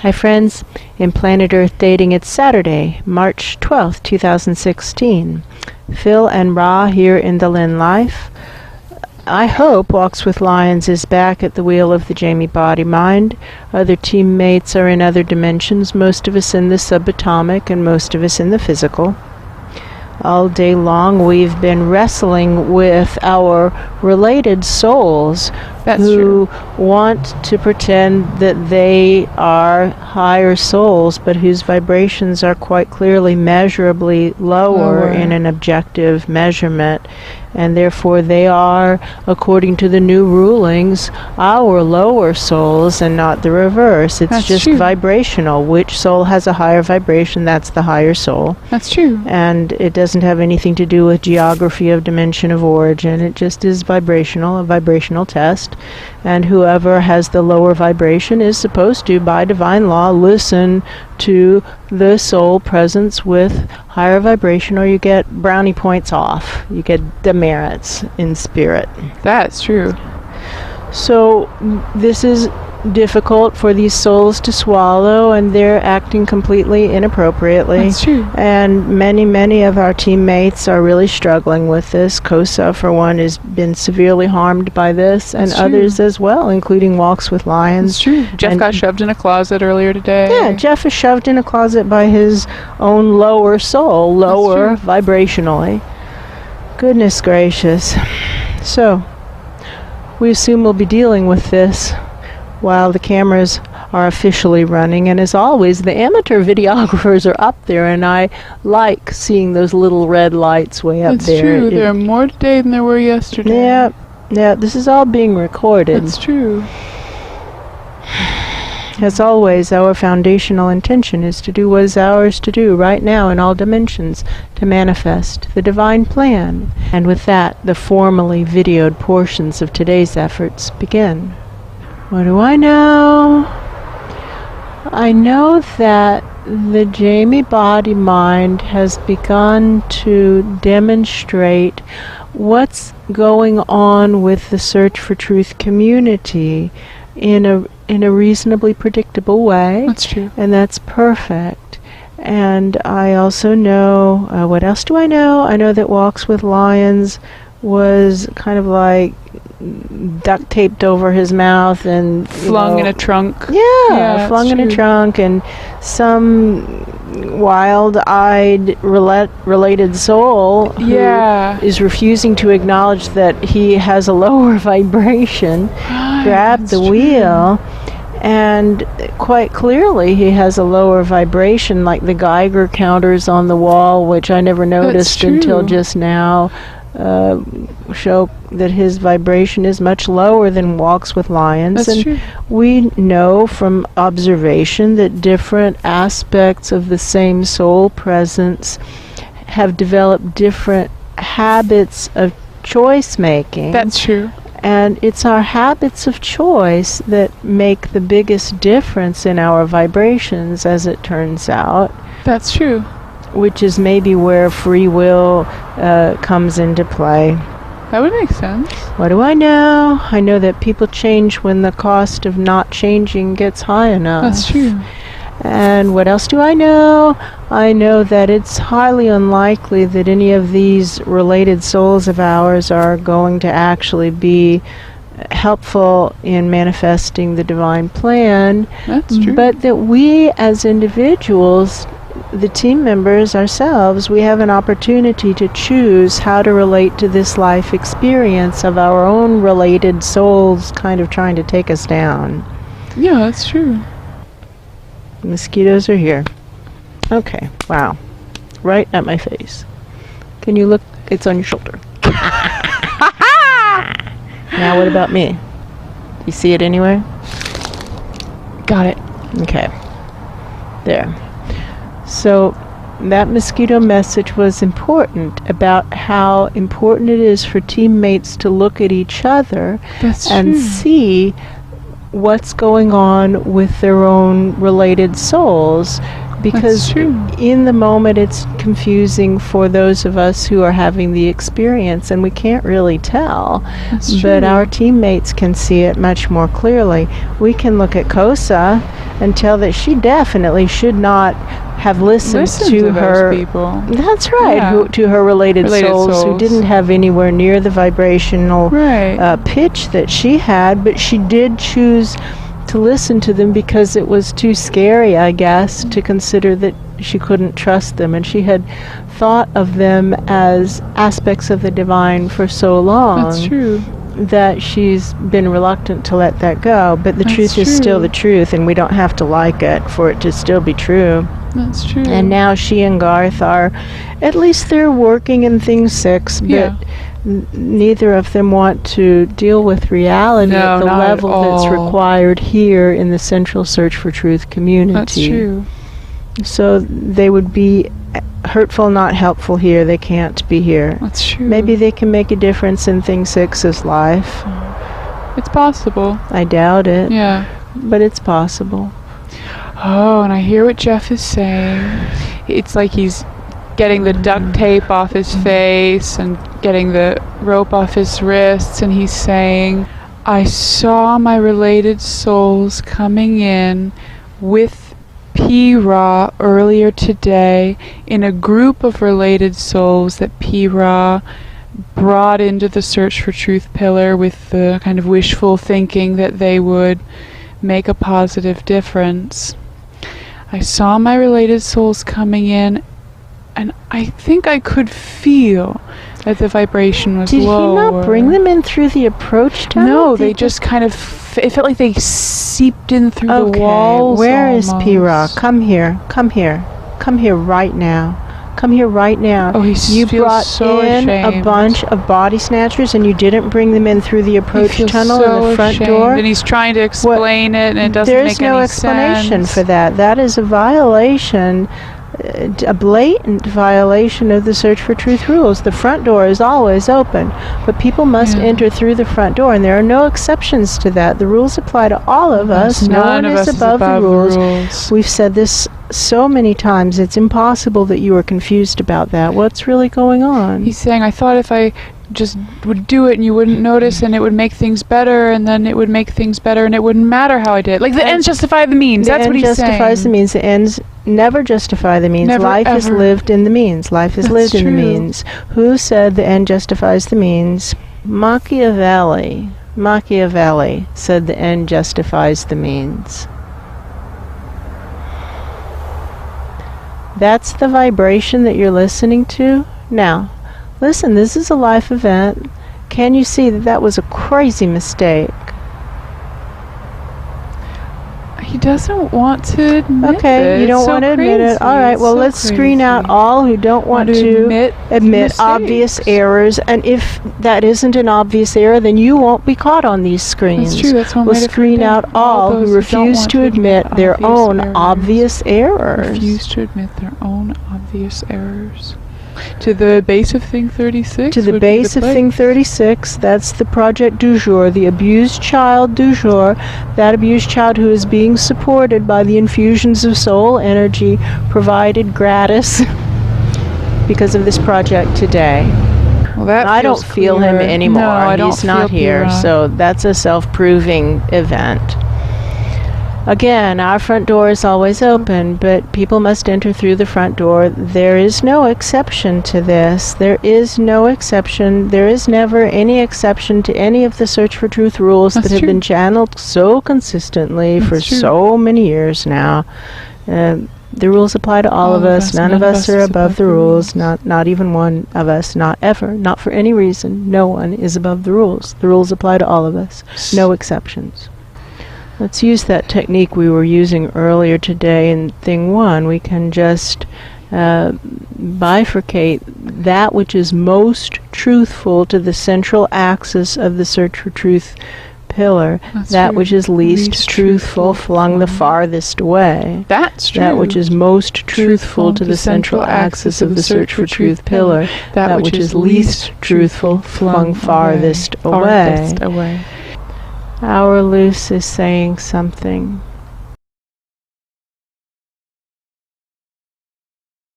Hi friends, in Planet Earth Dating, it's Saturday, March 12th, 2016. Phil and Ra here in the Lynn-Life. I hope Walks with Lions is back at the wheel of the Jamie Body-Mind. Other teammates are in other dimensions, most of us in the subatomic and most of us in the physical. All day long we've been wrestling with our related souls who want to pretend that they are higher souls, but whose vibrations are quite clearly measurably lower in an objective measurement. And therefore they are, according to the new rulings, our lower souls and not the reverse. It's just vibrational. Which soul has a higher vibration, that's the higher soul. That's true. And it doesn't have anything to do with geography of dimension of origin. It just is vibrational, a vibrational test. And whoever has the lower vibration is supposed to, by divine law, listen to the soul presence with higher vibration, or you get brownie points off. You get demerits in spirit. That's true. So this is difficult for these souls to swallow, and they're acting completely inappropriately. That's true. And many of our teammates are really struggling with this. Kosa, for one, has been severely harmed by this, and others as well, including Walks with Lions. That's true. Jeff got shoved in a closet earlier today. Yeah, Jeff is shoved in a closet by his own lower soul, lower vibrationally. Goodness gracious. So, we assume we'll be dealing with this while the cameras are officially running, and as always the amateur videographers are up there, and I like seeing those little red lights way up there. That's true. There are more today than there were yesterday. Yeah, this is all being recorded. That's true. As always, our foundational intention is to do what is ours to do right now in all dimensions, to manifest the divine plan. And with that, the formally videoed portions of today's efforts begin. What do I know? I know that the Jamie Body-Mind has begun to demonstrate what's going on with the Search for Truth community in a reasonably predictable way. That's true. And that's perfect. And I also know, what else do I know? I know that Walks with Lions was kind of like duct taped over his mouth and flung in a trunk. Yeah, flung in a trunk, and some wild-eyed related soul who is refusing to acknowledge that he has a lower vibration grabbed the wheel, and quite clearly he has a lower vibration, like the Geiger counters on the wall, which I never noticed until just now, show that his vibration is much lower than Walks with Lions. That's true. We know from observation that different aspects of the same soul presence have developed different habits of choice making. That's true. And it's our habits of choice that make the biggest difference in our vibrations, as it turns out. That's true. Which is maybe where free will comes into play. That would make sense. What do I know? I know that people change when the cost of not changing gets high enough. That's true. And what else do I know? I know that it's highly unlikely that any of these related souls of ours are going to actually be helpful in manifesting the divine plan. That's true. But that we as individuals, the team members ourselves, we have an opportunity to choose how to relate to this life experience of our own related souls kind of trying to take us down. Yeah, that's true. Mosquitos are here. Okay, wow. Right at my face. Can you look? It's on your shoulder. Now what about me? You see it anywhere? Got it. Okay. There. So that mosquito message was important about how important it is for teammates to look at each other and see what's going on with their own related souls. because That's true. in the moment it's confusing for those of us who are having the experience, and we can't really tell. That's true. But our teammates can see it much more clearly. We can look at Kosa and tell that she definitely should not have listened to her those people. That's right. Yeah. To her related souls who didn't have anywhere near the vibrational pitch that she had, but she did choose to listen to them because it was too scary, I guess, to consider that she couldn't trust them, and she had thought of them as aspects of the divine for so long. That's true. That she's been reluctant to let that go, but the That's truth is still the truth, and we don't have to like it for it to still be true. That's true. And now she and Garth are, at least they're working in thing 6, but neither of them want to deal with reality at the level that's required here in the Central Search for Truth community. That's true. So they would be hurtful, not helpful here. They can't be here. That's true. Maybe they can make a difference in thing 6's life. It's possible. I doubt it. Yeah. But it's possible. Oh, and I hear what Jeff is saying. It's like he's getting the duct tape off his face and getting the rope off his wrists, and he's saying, I saw my related souls coming in with P-Ra earlier today in a group of related souls that P-Ra brought into the Search for Truth pillar with the kind of wishful thinking that they would make a positive difference. I saw my related souls coming in, and I think I could feel that the vibration was low. Did he not bring them in through the approach tunnel? No, they just kind of, it felt like they seeped in through the walls. Where is P-Ra? Come here. Come here. Come here right now. Come here right now. Oh, you brought so in ashamed. A bunch of Body-Snatchers, and you didn't bring them in through the approach tunnel so in the front ashamed. door? And he's trying to explain it, and it doesn't make any sense. There's no explanation for that. That is a violation, a blatant violation of the Search for Truth rules. The front door is always open, but people must enter through the front door, and there are no exceptions to that. The rules apply to all of us. No one is above the rules. We've said this so many times. It's impossible that you are confused about that. What's really going on? He's saying, I thought if I just would do it and you wouldn't notice, and it would make things better, and then it would make things better, and it wouldn't matter how I did. Like the ends justify the means. That's what he's saying. The end justifies the means. The ends never justify the means. Never, Life is lived in the means. Life is lived in the means. Who said the end justifies the means? Machiavelli. Machiavelli said the end justifies the means. That's the vibration that you're listening to now. Listen, this is a life event. Can you see that that was a crazy mistake? He doesn't want to admit it. Okay, you don't want to admit it. All right, well, let's screen out all who don't want to admit obvious errors. And if that isn't an obvious error, then you won't be caught on these screens. That's true. That's one way to screen out all who refuse to admit their own obvious errors. Refuse to admit their own obvious errors. To the base of thing 36? To the base of thing 36, that's the project du jour, the abused child du jour, that abused child who is being supported by the infusions of soul energy provided gratis because of this project today. Well, that I don't feel him anymore. No, I don't He's not here, so that's a self-proving event. Again, our front door is always open, but people must enter through the front door. There is no exception to this. There is no exception. There is never any exception to any of the Search for Truth rules that have been channeled so consistently for so many years now. The rules apply to all of us. None of us are above the rules. Not even one of us. Not ever. Not for any reason. No one is above the rules. The rules apply to all of us. No exceptions. Let's use that technique we were using earlier today in thing 1. We can just bifurcate that which is most truthful to the central axis of the Search for Truth pillar. That which is least truthful, flung the farthest away. That's true. That which is most truthful to the central axis of the Search for Truth pillar. That which is least truthful, flung farthest away. Our loose is saying something.